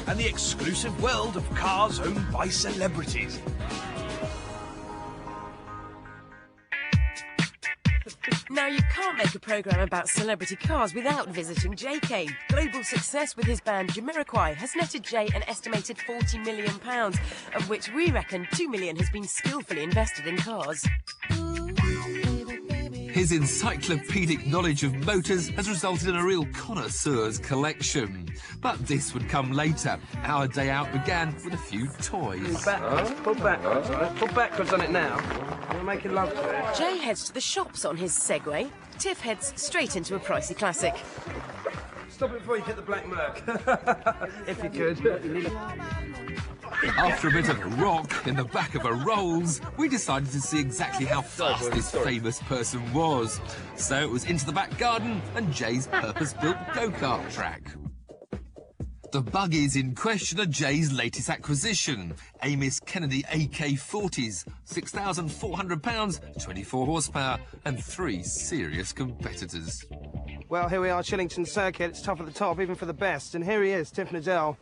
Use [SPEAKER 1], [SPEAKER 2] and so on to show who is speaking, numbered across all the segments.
[SPEAKER 1] and the exclusive world of cars owned by celebrities.
[SPEAKER 2] Now, you can't make a programme about celebrity cars without visiting JK. Global success with his band Jamiroquai has netted Jay an estimated £40 million, of which we reckon £2 million has been skillfully invested in cars.
[SPEAKER 3] His encyclopedic knowledge of motors has resulted in a real connoisseur's collection. But this would come later. Our day out began with a few toys.
[SPEAKER 4] Pull backwards, all right? Pull backwards on it now. We're making love to it.
[SPEAKER 2] Jay heads to the shops on his Segway. Tiff heads straight into a pricey classic.
[SPEAKER 4] Stop it before you hit the black Merc. If you could.
[SPEAKER 3] After a bit of a rock in the back of a Rolls, we decided to see exactly how fast this famous person was. So it was into the back garden and Jay's purpose-built go-kart track. The buggies in question are Jay's latest acquisition, Amos Kennedy AK-40s, £6,400, 24 horsepower and 3 serious competitors.
[SPEAKER 4] Well, here we are, Chillington Circuit. It's tough at the top, even for the best. And here he is, Tiff Nadell.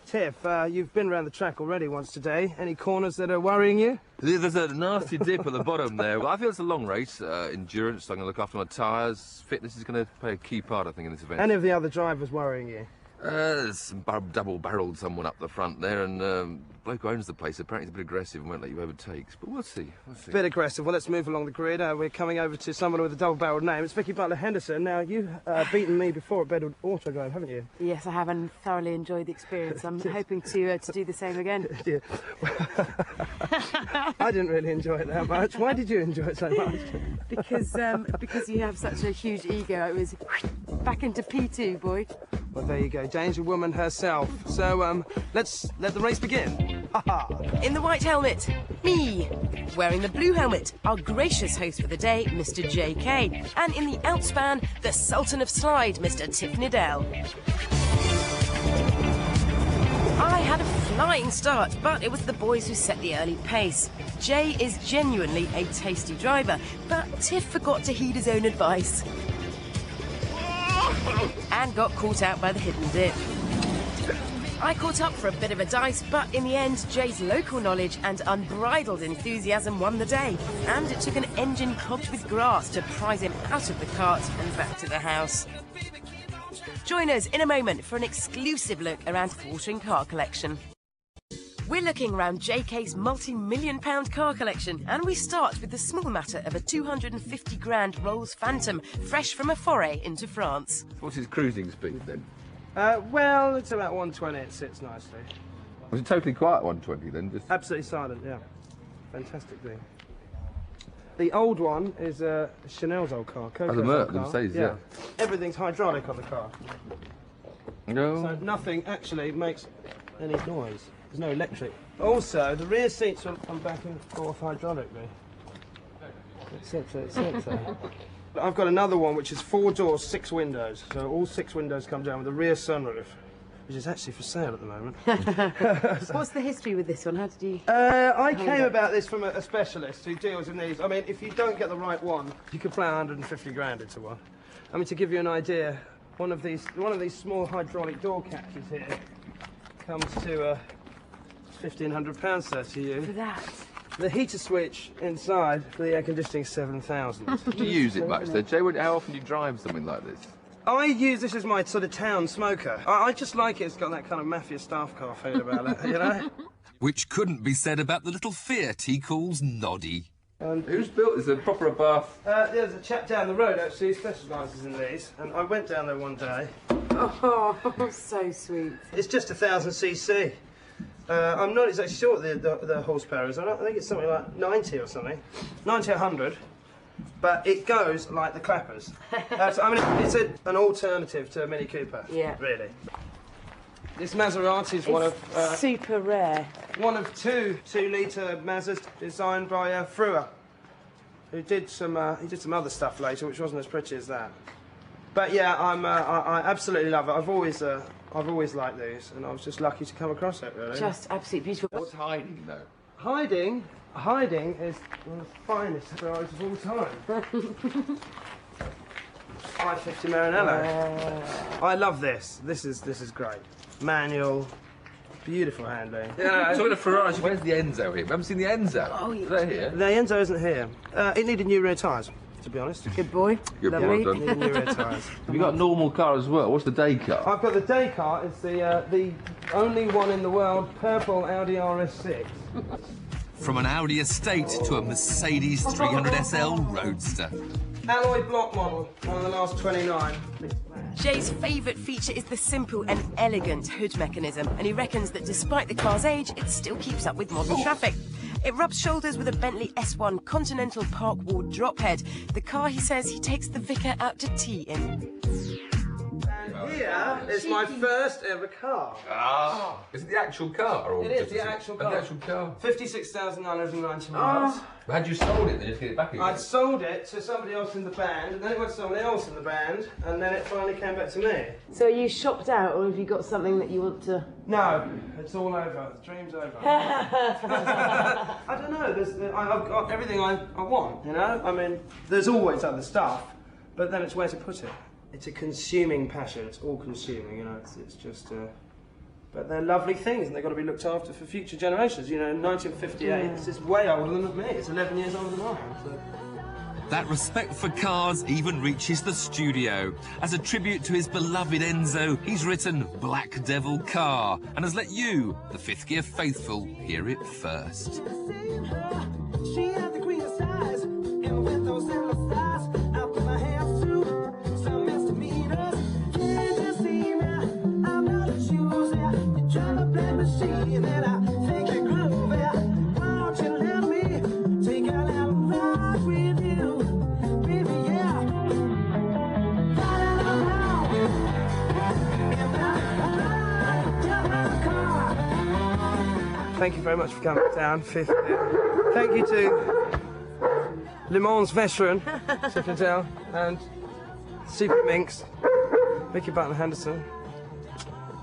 [SPEAKER 4] Tiff, you've been around the track already once today. Any corners that are worrying you?
[SPEAKER 5] There's a nasty dip at the bottom there. Well, I feel it's a long race, endurance, so I'm going to look after my tyres. Fitness is going to play a key part, I think, in this event.
[SPEAKER 4] Any of the other drivers worrying you?
[SPEAKER 5] There's some double-barreled someone up the front there, and the bloke who owns the place apparently is a bit aggressive and won't let you overtake. But we'll see.
[SPEAKER 4] Bit aggressive. Well, let's move along the grid. We're coming over to someone with a double-barreled name. It's Vicky Butler-Henderson. Now, you've beaten me before at Bedford Autodrome, haven't you?
[SPEAKER 6] Yes, I have, and thoroughly enjoyed the experience. I'm hoping to do the same again.
[SPEAKER 4] Yeah. I didn't really enjoy it that much. Why did you enjoy it so much?
[SPEAKER 6] Because you have such a huge ego. It was back into P2, boy.
[SPEAKER 4] Well, there you go, Danger Woman herself. So, let's let the race begin.
[SPEAKER 2] In the white helmet, me. Wearing the blue helmet, our gracious host for the day, Mr. JK. And in the outspan, the Sultan of Slide, Mr. Tiff Nadell. I had a flying start, but it was the boys who set the early pace. Jay is genuinely a tasty driver, but Tiff forgot to heed his own advice and got caught out by the hidden dip. I caught up for a bit of a dice, but in the end, Jay's local knowledge and unbridled enthusiasm won the day, and it took an engine clogged with grass to prise him out of the cart and back to the house. Join us in a moment for an exclusive look around Watering car collection. We're looking around JK's multi-million-pound car collection, and we start with the small matter of a 250 grand Rolls Phantom, fresh from a foray into France.
[SPEAKER 5] What's his cruising speed then?
[SPEAKER 4] Well, it's about 120. It sits nicely.
[SPEAKER 5] Was it totally quiet 120 then? Just...
[SPEAKER 4] Absolutely silent, yeah. Fantastic thing. The old one is Chanel's old car.
[SPEAKER 5] As a Merc, Mercedes, yeah.
[SPEAKER 4] Everything's hydraulic on the car.
[SPEAKER 5] No.
[SPEAKER 4] So nothing actually makes any noise. There's no electric. Also, the rear seats will come back and forth hydraulically. I've got another one which is 4 doors, 6 windows. So all 6 windows come down with a rear sunroof, which is actually for sale at the moment.
[SPEAKER 6] What's the history with this one? How did you...
[SPEAKER 4] I came about this from a specialist who deals in these. I mean, if you don't get the right one, you could play 150 grand into one. I mean, to give you an idea, one of these small hydraulic door catches here comes to £1,500 there to you.
[SPEAKER 6] For that?
[SPEAKER 4] The heater switch inside for the air conditioning, 7,000.
[SPEAKER 5] Do you use it much then, Jay? How often do you drive something like this?
[SPEAKER 4] I use this as my sort of town smoker. I just like it. It's got that kind of mafia staff car feel about it, you know?
[SPEAKER 3] Which couldn't be said about the little Fiat he calls Noddy.
[SPEAKER 5] Who's built this? A proper bath?
[SPEAKER 4] There's a chap down the road, actually, who specialises in these. And I went down there one day.
[SPEAKER 6] Oh, so sweet.
[SPEAKER 4] It's just 1,000cc. I'm not exactly sure what the horsepower is. I think it's something like 90 or something. 90 or 100. But it goes like the clappers. I mean, it's an alternative to a Mini Cooper. Yeah. Really. This Maserati is one of...
[SPEAKER 6] super rare.
[SPEAKER 4] One of 2 2-litre Mazdas designed by Frua, who did some other stuff later, which wasn't as pretty as that. But yeah, I absolutely love it. I've always liked these, and I was just lucky to come across it, really.
[SPEAKER 6] Just absolutely beautiful.
[SPEAKER 5] What's hiding, though?
[SPEAKER 4] Hiding is one of the finest Ferraris of all time. 550 Maranello. I love this. This is great. Manual, Beautiful handling.
[SPEAKER 5] Yeah, talking of Ferraris, where's the Enzo here? We haven't seen the Enzo.
[SPEAKER 2] Oh,
[SPEAKER 5] Is that here?
[SPEAKER 4] The Enzo isn't here. It needed new rear tyres, to be honest.
[SPEAKER 6] Good boy.
[SPEAKER 5] Good,
[SPEAKER 6] Lovely.
[SPEAKER 5] well done.
[SPEAKER 4] Needed new rear tyres.
[SPEAKER 5] Have you got a normal car as well? What's the day car?
[SPEAKER 4] I've got the day car. It's the only one in the world, purple Audi RS6.
[SPEAKER 3] From an Audi estate to a Mercedes 300 SL Roadster.
[SPEAKER 4] Alloy block model, one of the last 29.
[SPEAKER 2] Jay's favourite feature is the simple and elegant hood mechanism, and he reckons that despite the car's age, it still keeps up with modern traffic. It rubs shoulders with a Bentley S1 Continental Park Wall drop head, the car he says he takes the vicar out to tea in.
[SPEAKER 4] And here is my first ever car.
[SPEAKER 5] Ah, is it the actual car? Or
[SPEAKER 4] It is
[SPEAKER 5] just
[SPEAKER 4] the actual car.
[SPEAKER 5] The actual car.
[SPEAKER 4] 56,990 miles.
[SPEAKER 5] Had you sold it, then just get it back again?
[SPEAKER 4] I'd sold it to somebody else in the band, and then it went to somebody else in the band, and then it finally came back to me.
[SPEAKER 6] So are you shopped out, or have you got something that you want to...
[SPEAKER 4] No, it's all over. The dream's over. I don't know. I've got everything I want, you know? I mean, there's always other stuff, but then it's where to put it. It's a consuming passion. It's all consuming, you know? It's just... But they're lovely things, and they've got to be looked after for future generations. You know, in 1958, this is way older than me. It's 11 years older than I am. So.
[SPEAKER 3] That respect for cars even reaches the studio. As a tribute to his beloved Enzo, he's written Black Devil Car and has let you, the Fifth Gear faithful, hear it first.
[SPEAKER 7] She had the greenest eyes, and with those endless eyes, I put my hands to some misdemeanors. Can't you see me? I'm not a chooser. You drive a black machine, and I think you're groovy. Why don't you let me take a little ride with you, baby? Yeah. Riding around in my car.
[SPEAKER 4] Thank you very much for coming down, Fifth. Thank you to Le Mans veteran, Secretary, and Super Minx, Mickey Button Henderson,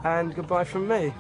[SPEAKER 4] and goodbye from me.